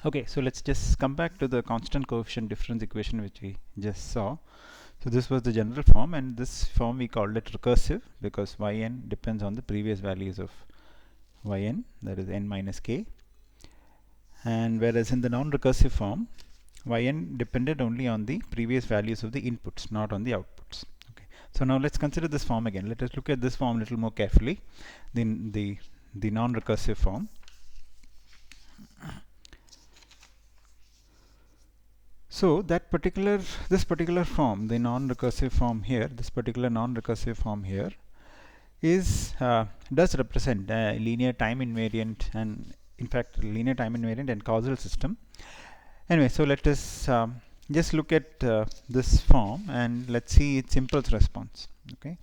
Okay, so let's just come back to the constant coefficient difference equation which we just saw. So this was the general form, and this form we called it recursive because yn depends on the previous values of yn, that is n minus k, and whereas in the non-recursive form yn depended only on the previous values of the inputs, not on the outputs. Okay, so now let's consider this form again. Let us look at this form a little more carefully. The non-recursive form. So this particular form, the non-recursive form here, this particular non-recursive form here is does represent a linear time invariant, and in fact linear time invariant and causal system. Anyway, so let us just look at this form and let's see its impulse response. Okay.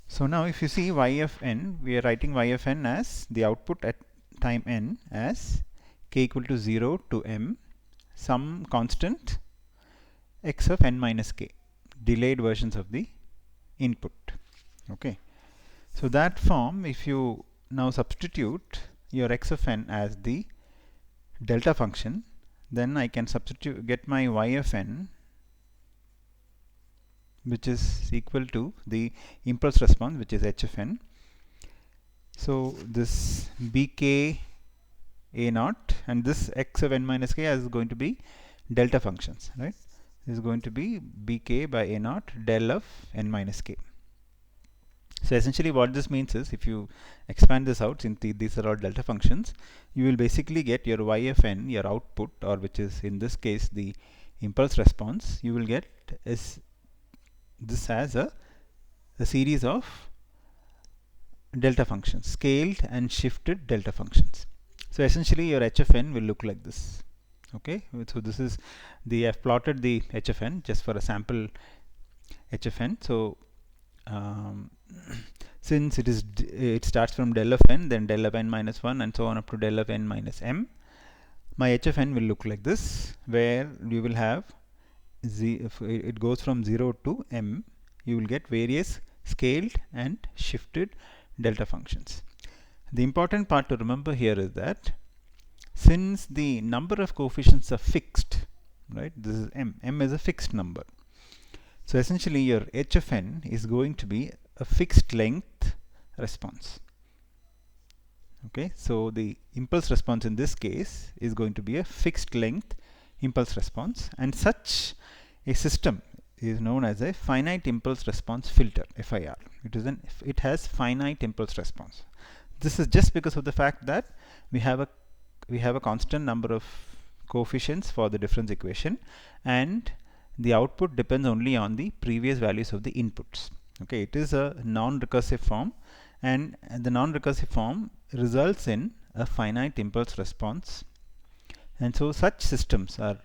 So now if you see y of n, we are writing y of n as the output at time n as k equal to 0 to m some constant x of n minus k, delayed versions of the input. Okay, so that form, if you now substitute your x of n as the delta function, then I can get my y of n, which is equal to the impulse response, which is h of n. So this bk a naught and this x of n minus k is going to be delta functions, right? This is going to be bk by a naught del of n minus k. So essentially what this means is, if you expand this out, since these are all delta functions, you will basically get your y of n, your output, or which is in this case the impulse response, you will get is this as a series of delta functions, scaled and shifted delta functions. So essentially your h of n will look like this. Okay, so this is I've plotted the h of n just for a sample h of n. So since it starts from del of n, then del of n minus 1 and so on up to del of n minus m, my h of n will look like this, where you will have if it goes from 0 to m, you will get various scaled and shifted delta functions. The important part to remember here is that since the number of coefficients are fixed, right, this is m is a fixed number. So essentially your h of n is going to be a fixed length response. Okay, so the impulse response in this case is going to be a fixed length impulse response, and such a system is known as a finite impulse response filter, FIR. It has finite impulse response. This is just because of the fact that we have a constant number of coefficients for the difference equation, and the output depends only on the previous values of the inputs. Okay, it is a non-recursive form, and the non-recursive form results in a finite impulse response, and so such systems are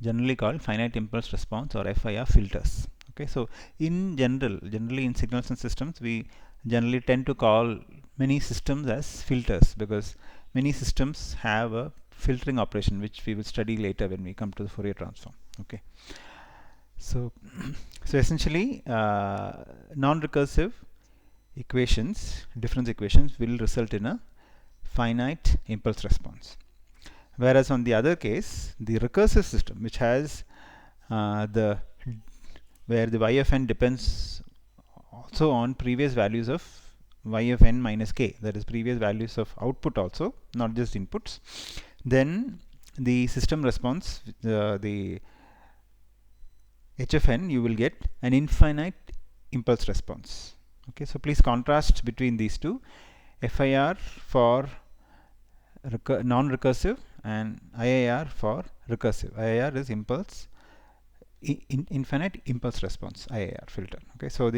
generally called finite impulse response or FIR filters. Okay, so generally in signals and systems, we generally tend to call many systems as filters because many systems have a filtering operation, which we will study later when we come to the Fourier transform. Okay, so essentially non-recursive equations, difference equations, will result in a finite impulse response, whereas on the other case, the recursive system, which has where the y of n depends also on previous values of y of n minus k, that is previous values of output also, not just inputs, then the system response, the h of n, you will get an infinite impulse response. Okay, so please contrast between these two, FIR for non-recursive and IIR for recursive. IIR is infinite impulse response, IIR filter. Okay, so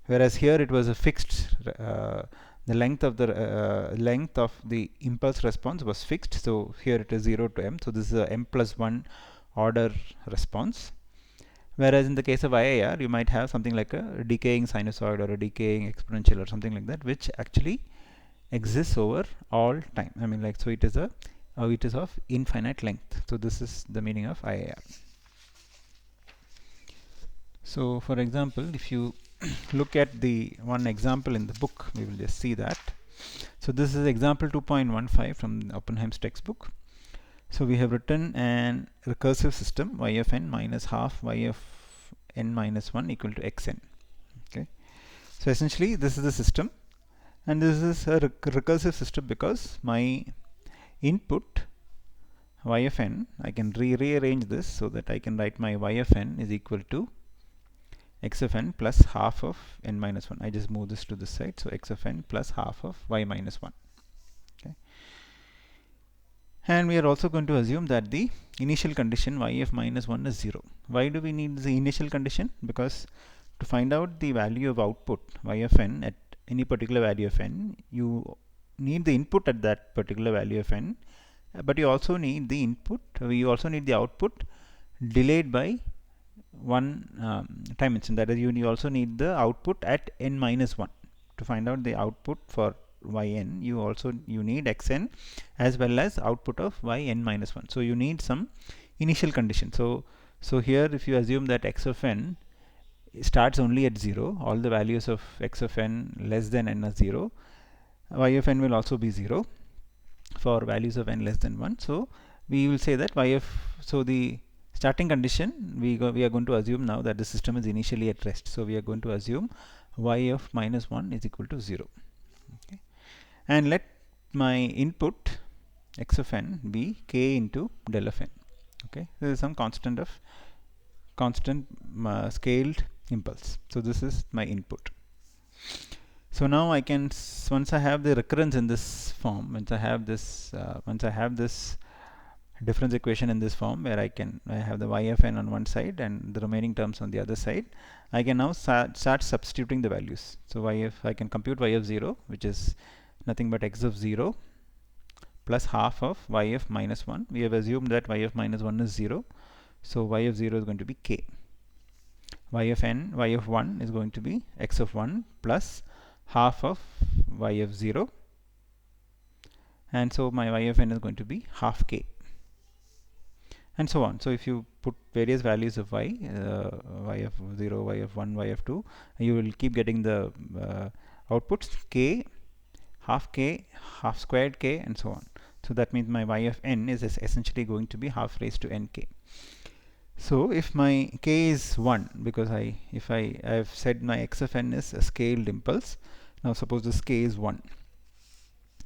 whereas here it was a fixed, the length of the impulse response was fixed, so here it is 0 to m, so this is a m plus 1 order response. Whereas in the case of IIR, you might have something like a decaying sinusoid or a decaying exponential or something like that, which actually exists over all time. I mean, like, so it is of infinite length. So this is the meaning of IIR. So for example, if you look at the one example in the book, we will just see that. So this is example 2.15 from Oppenheim's textbook. So we have written an recursive system y of n minus half y of n minus 1 equal to xn. Okay, so essentially this is the system, and this is a recursive system because my input y of n, I can rearrange this so that I can write my y of n is equal to x of n plus half of n minus 1. I just move this to this side, so x of n plus half of y minus 1. Okay, and we are also going to assume that the initial condition y of minus 1 is 0. Why do we need the initial condition? Because to find out the value of output y of n at any particular value of n, you need the input at that particular value of n, but you also need the input, you also need the output delayed by one dimension. That is, you also need the output at n minus 1. To find out the output for yn, you need xn as well as output of yn minus 1. So you need some initial condition. So here if you assume that x of n starts only at 0, all the values of x of n less than n are 0, y of n will also be 0 for values of n less than 1. So we will say that so the starting condition, we are going to assume now that the system is initially at rest. So we are going to assume y of minus 1 is equal to 0. Okay, and let my input x of n be k into del of n. Okay, there is some constant scaled impulse. So this is my input. So now I can, once I have the recurrence in this form, once I have this difference equation in this form where I have the y of n on one side and the remaining terms on the other side, I can now start substituting the values. So I can compute y of 0, which is nothing but x of 0 plus half of y of minus 1. We have assumed that y of minus 1 is 0, so y of 0 is going to be k. Y of 1 is going to be x of 1 plus half of y of 0, and so my y of n is going to be half k, and so on. So if you put various values of y, y of 0, y of 1, y of 2, you will keep getting the outputs k, half squared k, and so on. So that means my y of n is essentially going to be half raised to nk. So if my k is 1, because if I have said my x of n is a scaled impulse, now suppose this k is 1.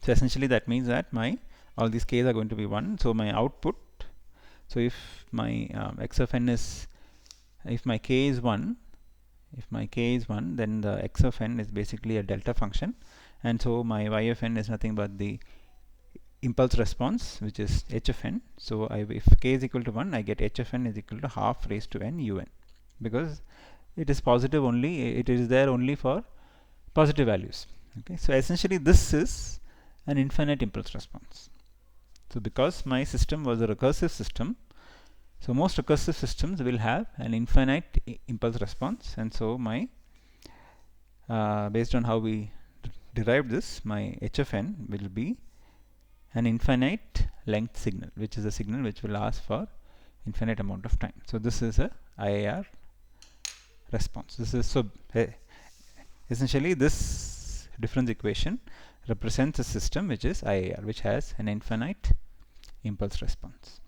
So essentially that means that all these k's are going to be 1. So my output, so if my x of n is, if my k is 1, then the x of n is basically a delta function, and so my y of n is nothing but the impulse response, which is h of n. So if k is equal to 1, I get h of n is equal to half raised to n un, because it is positive only, it is there only for positive values. Okay, so essentially this is an infinite impulse response. So because my system was a recursive system, so most recursive systems will have an infinite impulse response, and so my based on how we derived this, my h of n will be an infinite length signal, which is a signal which will last for infinite amount of time. So this is a IIR response. This is essentially this difference equation represents a system which is IIR, which has an infinite impulse response.